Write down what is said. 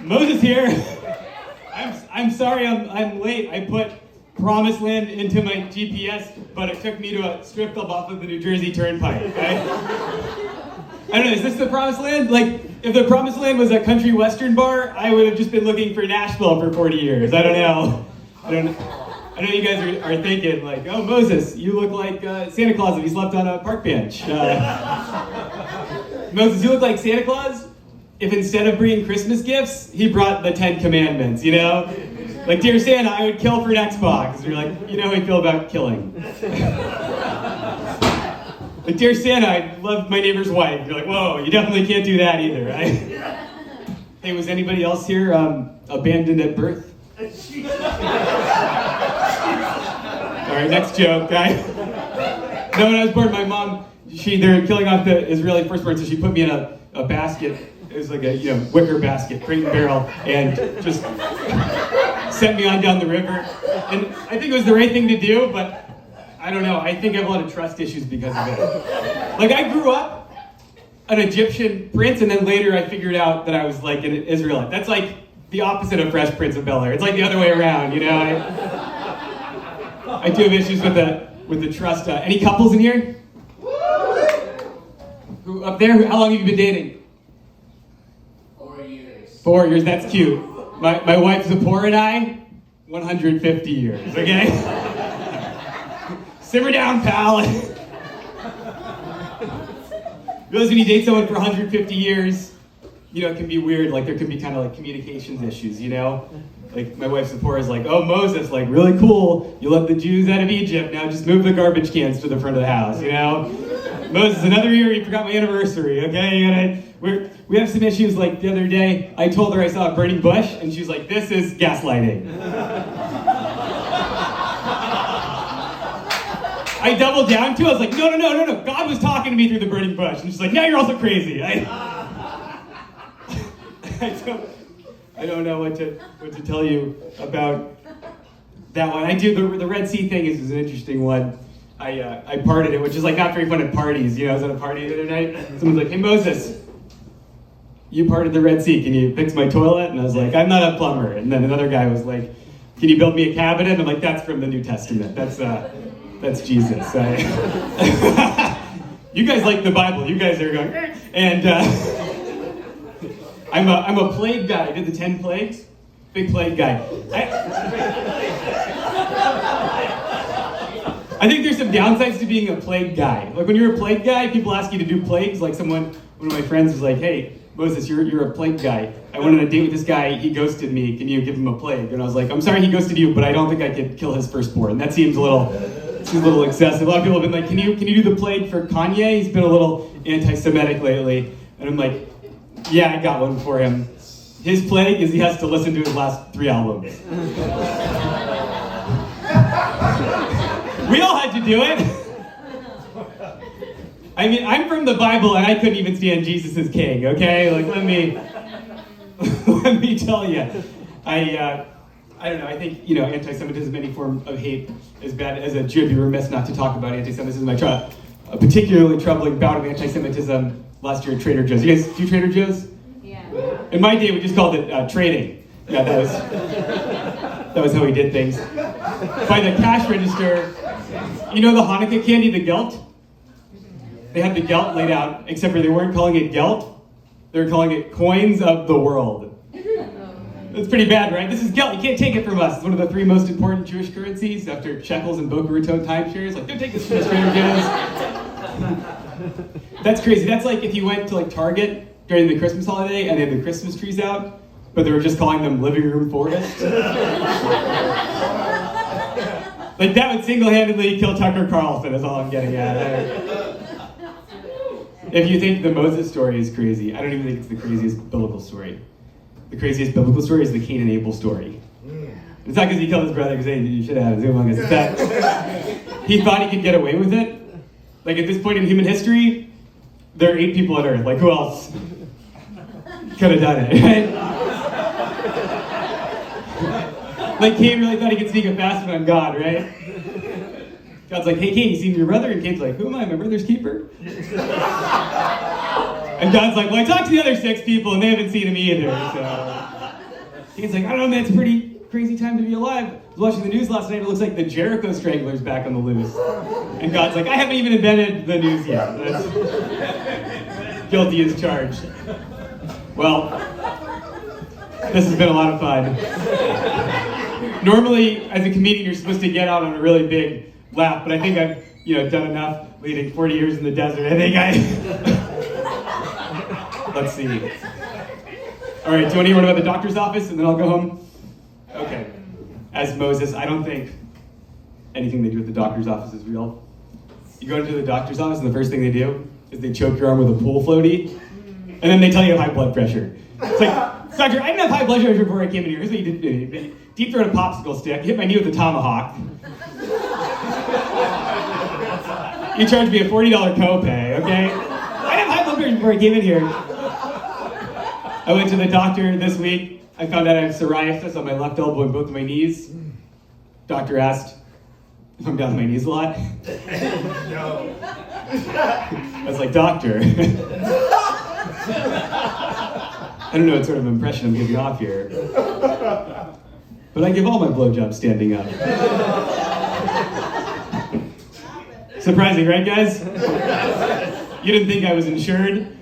Moses here. I'm sorry I'm late. I put Promised Land into my GPS, but it took me to a strip club off of the New Jersey Turnpike. Okay? I don't know, is this the Promised Land? Like, if the Promised Land was a country western bar, I would have just been looking for Nashville for 40 years. I don't know. I know you guys are thinking, like, oh, Moses, you look like Santa Claus if he slept on a park bench. Moses, you look like Santa Claus if instead of bringing Christmas gifts, he brought the 10 Commandments, you know? Like, dear Santa, I would kill for an Xbox. You're like, you know how I feel about killing. Like, dear Santa, I love my neighbor's wife. You're like, whoa, you definitely can't do that either, right? Hey, was anybody else here abandoned at birth? All right, next joke, guy. No, when I was born, my mom, they're killing off the Israeli firstborn, so she put me in a basket. It was like a wicker basket, crate and barrel, and just sent me on down the river. And I think it was the right thing to do, but I don't know. I think I have a lot of trust issues because of it. Like, I grew up an Egyptian prince, and then later I figured out that I was like an Israelite. That's like the opposite of Fresh Prince of Bel-Air. It's like the other way around, you know? I do have issues with the trust. Any couples in here? Who up there? How long have you been dating? 4 years. 4 years, that's cute. My wife Zipporah and I, 150 years, okay? Simmer down, pal. Realize when you date someone for 150 years, it can be weird. Like, there can be kind of like communications issues, you know? Like, my wife Zipporah is like, oh, Moses, like, really cool. You let the Jews out of Egypt. Now just move the garbage cans to the front of the house, you know? Moses, another year you forgot my anniversary, okay? We have some issues. Like, the other day, I told her I saw a burning bush, and she was like, this is gaslighting. I doubled down too. I was like, no. God was talking to me through the burning bush. And she's like, now you're also crazy. I don't know what to tell you about that one. I do the Red Sea thing is an interesting one. I parted it, which is like not very fun at parties. I was at a party the other night. Someone's like, hey Moses, you parted the Red Sea. Can you fix my toilet? And I was like, I'm not a plumber. And then another guy was like, can you build me a cabinet? And I'm like, that's from the New Testament. That's Jesus. You guys like the Bible. You guys are going, and I'm a plague guy. I did the 10 plagues. Big plague guy. I think there's some downsides to being a plague guy. Like, when you're a plague guy, people ask you to do plagues. Like, one of my friends was like, hey, Moses, you're a plague guy. I went on a date with this guy. He ghosted me. Can you give him a plague? And I was like, I'm sorry he ghosted you, but I don't think I could kill his firstborn. That seems a little excessive. A lot of people have been like, can you do the plague for Kanye? He's been a little anti-Semitic lately. And I'm like, yeah, I got one for him. His plague is he has to listen to his last 3 albums. We all had to do it. I mean, I'm from the Bible and I couldn't even stand Jesus as king, okay? Like, let me tell you. I don't know, I think, anti-Semitism, any form of hate is bad. As a Jew, I'd be remiss not to talk about anti-Semitism. I tried a particularly troubling bout of anti-Semitism last year at Trader Joe's. You guys do Trader Joe's? Yeah. In my day, we just called it trading. Yeah, that was how we did things. By the cash register, the Hanukkah candy, the Gelt? They had the Gelt laid out, except for they weren't calling it Gelt. They were calling it Coins of the World. That's pretty bad, right? This is Gelt. You can't take it from us. It's one of the 3 most important Jewish currencies after shekels and Boca Raton timeshares. Like, don't take this from us, Trader Joe's. That's crazy. That's like if you went to like Target during the Christmas holiday and they had the Christmas trees out, but they were just calling them living room forest. Like, that would single-handedly kill Tucker Carlson, is all I'm getting at. If you think the Moses story is crazy, I don't even think it's the craziest biblical story. The craziest biblical story is the Cain and Abel story. It's not because he killed his brother because you should have. It's that he thought he could get away with it. Like, at this point in human history, there are 8 people on Earth. Like, who else could have done it, right? Like, Cain really thought he could sneak a fast one on God, right? God's like, hey, Cain, you seen your brother? And Cain's like, who am I, my brother's keeper? And God's like, well, I talked to the other 6 people, and they haven't seen him either, so... He's like, I don't know, man, it's a pretty crazy time to be alive. I was watching the news last night, it looks like the Jericho Strangler's back on the loose. And God's like, I haven't even invented the news yet. That's guilty as charged. Well, this has been a lot of fun. Normally, as a comedian, you're supposed to get out on a really big laugh, but I think I've done enough leading 40 years in the desert. I think let's see. All right, do you want to hear one about the doctor's office, and then I'll go home? Okay. As Moses, I don't think anything they do at the doctor's office is real. You go into the doctor's office, and the first thing they do is they choke your arm with a pool floaty, and then they tell you you have high blood pressure. It's like, doctor, I didn't have high blood pressure before I came in here. Here's what you did. Deep throat a popsicle stick, hit my knee with a tomahawk. You charged me a $40 copay, okay? I didn't have high blood pressure before I came in here. I went to the doctor this week. I found out I have psoriasis on my left elbow and both of my knees. Doctor asked if I'm down to my knees a lot. No. I was like, doctor. I don't know what sort of impression I'm giving off here. But I give all my blowjobs standing up. Surprising, right, guys? You didn't think I was insured?